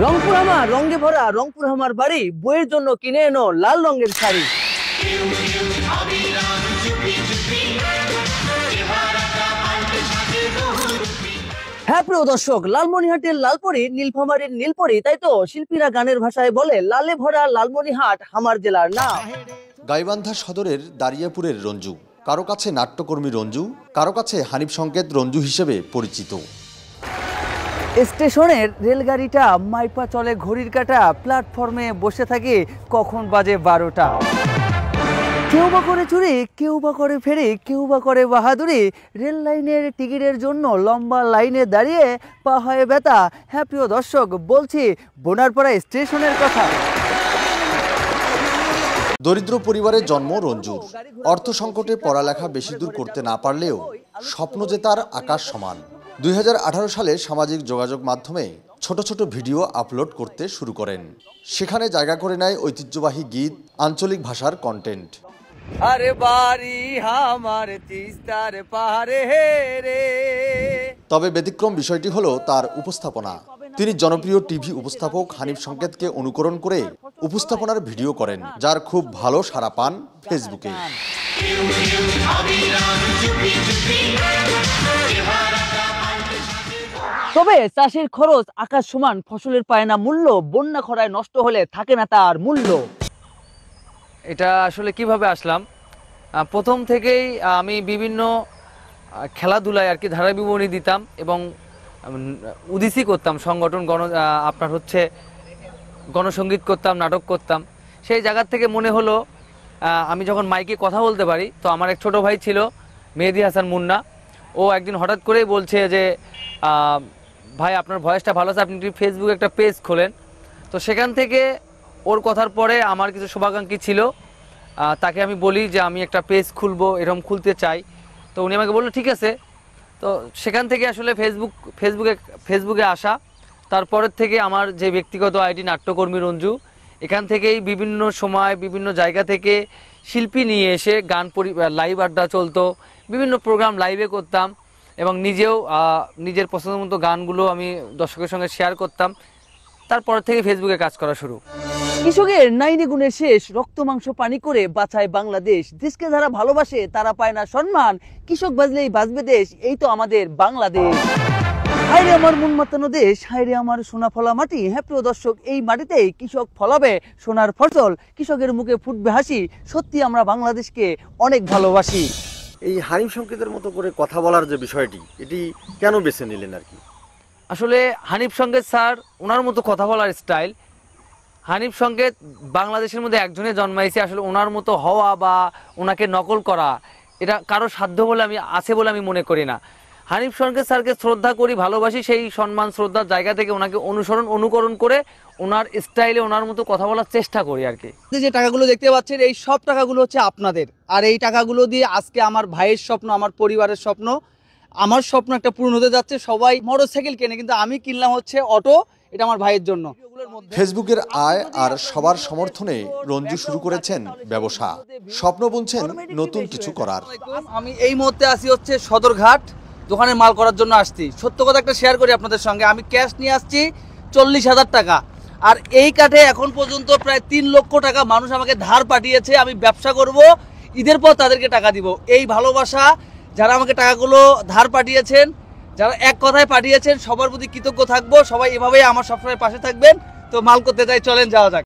রংপুর আমার রঙে ভরা, রংপুর আমার বাড়ি, বইয়ের জন্য কিনে এনো লাল রঙের শাড়ি। হ্যাঁ প্রিয় দর্শক, লালমনিরহাটের লালপরি, নীলফামারীর নীলপরি, তাই তো শিল্পীরা গানের ভাষায় বলে লালে ভরা লালমনিরহাট আমার জেলার নাম। গাইবান্ধা সদরের দারিয়াপুরের রঞ্জু, কারো কাছে নাট্যকর্মী রঞ্জু, কারো কাছে হানিফ সংকেত রঞ্জু হিসেবে পরিচিত। স্টেশনের রেলগাড়িটা মাইপা চলে ঘড়ির কাঁটা, প্ল্যাটফর্মে বসে থাকে কখন বাজে 12টা। কেউ বা করে চুরি, কেউ বা করে ফেরি, কেউ বা করে বাহাদুরি, রেল লাইনের টিকিটের জন্য লম্বা লাইনে দাঁড়িয়ে পা হয় ব্যথা। হ্যাঁ প্রিয় দর্শক, বলছি বোনারপাড়া স্টেশনের কথা। দরিদ্র পরিবারে জন্ম রঞ্জুর। অর্থ সংকটে পড়ালেখা বেশি দূর করতে না পারলেও স্বপ্ন যে তার আকাশ সমান। 2018 সালে সামাজিক যোগাযোগ মাধ্যমে ছোট ছোট ভিডিও আপলোড করতে শুরু করেন। সেখানে জায়গা করে নেয় ঐতিহ্যবাহী গীত, আঞ্চলিক ভাষার কন্টেন্ট। আরে বাড়ি আমার তিস্তার পাহাড়ে রে। তবে ব্যতিক্রম বিষয়টি হলো তার উপস্থাপনা। তিনি জনপ্রিয় টিভি উপস্থাপক হানিফ সংকেতকে অনুকরণ করে উপস্থাপনার ভিডিও করেন, যার খুব ভালো সাড়া পান ফেসবুকে। তবে চাষের খরচ আকাশ সমান, ফসলের পায় না মূল্য, বন্যা খরায় নষ্ট হলে থাকে না তার মূল্য। এটা আসলে কিভাবে আসলাম, প্রথম থেকেই আমি বিভিন্ন খেলাধুলায় আর কি ধারাবিবরণী দিতাম এবং উদিসি করতাম, সংগঠন আপনার হচ্ছে গণসঙ্গীত করতাম, নাটক করতাম। সেই জায়গার থেকে মনে হলো আমি যখন মাইকে কথা বলতে পারি, তো আমার এক ছোট ভাই ছিল মেহেদি হাসান মুন্না, ও একদিন হঠাৎ করেই বলছে যে ভাই আপনার ভয়েসটা ভালো আছে, আপনি ফেসবুকে একটা পেজ খোলেন। তো সেখান থেকে ওর কথার পরে আমার কিছু শুভাকাঙ্ক্ষী ছিল, তাকে আমি বলি যে আমি একটা পেজ খুলবো, এরকম খুলতে চাই। তো উনি আমাকে বললো ঠিক আছে। তো সেখান থেকে আসলে ফেসবুকে আসা। তারপরের থেকে আমার যে ব্যক্তিগত আইডি নাট্যকর্মী রঞ্জু, এখান থেকেই বিভিন্ন সময় বিভিন্ন জায়গা থেকে শিল্পী নিয়ে এসে গান লাইভ আড্ডা চলতো, বিভিন্ন প্রোগ্রাম লাইভে করতাম এবং নিজেও নিজের পছন্দের মতো গানগুলো আমি দর্শকের সঙ্গে শেয়ার করতাম। তারপর থেকে ফেসবুকে কাজ করা শুরু। কৃষকের নাইনে গুণের শেষ, রক্ত মাংস পানি করে বাঁচায় বাংলাদেশ। দেশকে যারা ভালোবাসে তারা পায় না সম্মান, কৃষক বাজলেই বাঁচবে দেশ, এই তো আমাদের বাংলাদেশ। হায়রে আমার মন মাতানো দেশ, হায়রে আমার সোনা ফলা মাটি। হ্যাঁ প্রিয় দর্শক, এই মাটিতেই কৃষক ফলাবে সোনার ফসল, কৃষকের মুখে ফুটবে হাসি। সত্যি আমরা বাংলাদেশকে অনেক ভালোবাসি। এই হানিফ সংকেতের মতো করে কথা বলার যে বিষয়টি, এটি কেন বেছে নিলেন আর কি? আসলে হানিফ সংকেত স্যার, ওনার মতো কথা বলার স্টাইল, হানিফ সংকেত বাংলাদেশের মধ্যে একজনে জন্মাইছে। আসলে ওনার মতো হওয়া বা ওনাকে নকল করা, এটা কারো সাধ্য বলে আছে বলে আমি মনে করি না। হানিফ সংকেত স্যারকে শ্রদ্ধা করি, ভালোবাসি, সেই সম্মান শ্রদ্ধার জায়গা থেকে ওনাকে অনুকরণ করে ওনার স্টাইলে ওনার মতো কথা বলার চেষ্টা করি আর কি। যে টাকাগুলো দেখতে পাচ্ছেন, এই সব টাকাগুলো হচ্ছে আপনাদের, আর এই টাকাগুলো দিয়ে আজকে আমার ভাইয়ের স্বপ্ন, আমার পরিবারের স্বপ্ন, আমার স্বপ্ন একটা পূরণ হতে যাচ্ছে। সবাই মোটরসাইকেল কেনে, কিন্তু আমি কিনলাম হচ্ছে অটো, এটা আমার ভাইয়ের জন্য। ফেসবুকের আয় আর সবার সমর্থনে রঞ্জু শুরু করেছেন ব্যবসা। স্বপ্ন বুনছেন নতুন কিছু করার। আমি এই মুহূর্তে আসি হচ্ছে সদরঘাট, দোকানে মাল করার জন্য আসছি। সত্য কথা একটা শেয়ার করি আপনাদের সঙ্গে, আমি ক্যাশ নিয়ে আসছি 40,000 টাকা, আর এই কাঠে এখন পর্যন্ত প্রায় 3 লক্ষ টাকা মানুষ আমাকে ধার পাঠিয়েছে। আমি ব্যবসা করব, ঈদের পর তাদেরকে টাকা দিব। এই ভালোবাসা, যারা আমাকে টাকাগুলো ধার পাঠিয়েছেন, যারা এক কথায় পাঠিয়েছেন, সবার প্রতি কৃতজ্ঞ থাকবো। সবাই এভাবেই আমার সবসময় পাশে থাকবেন। তো মাল করতে যাই, চলেন যাওয়া যাক।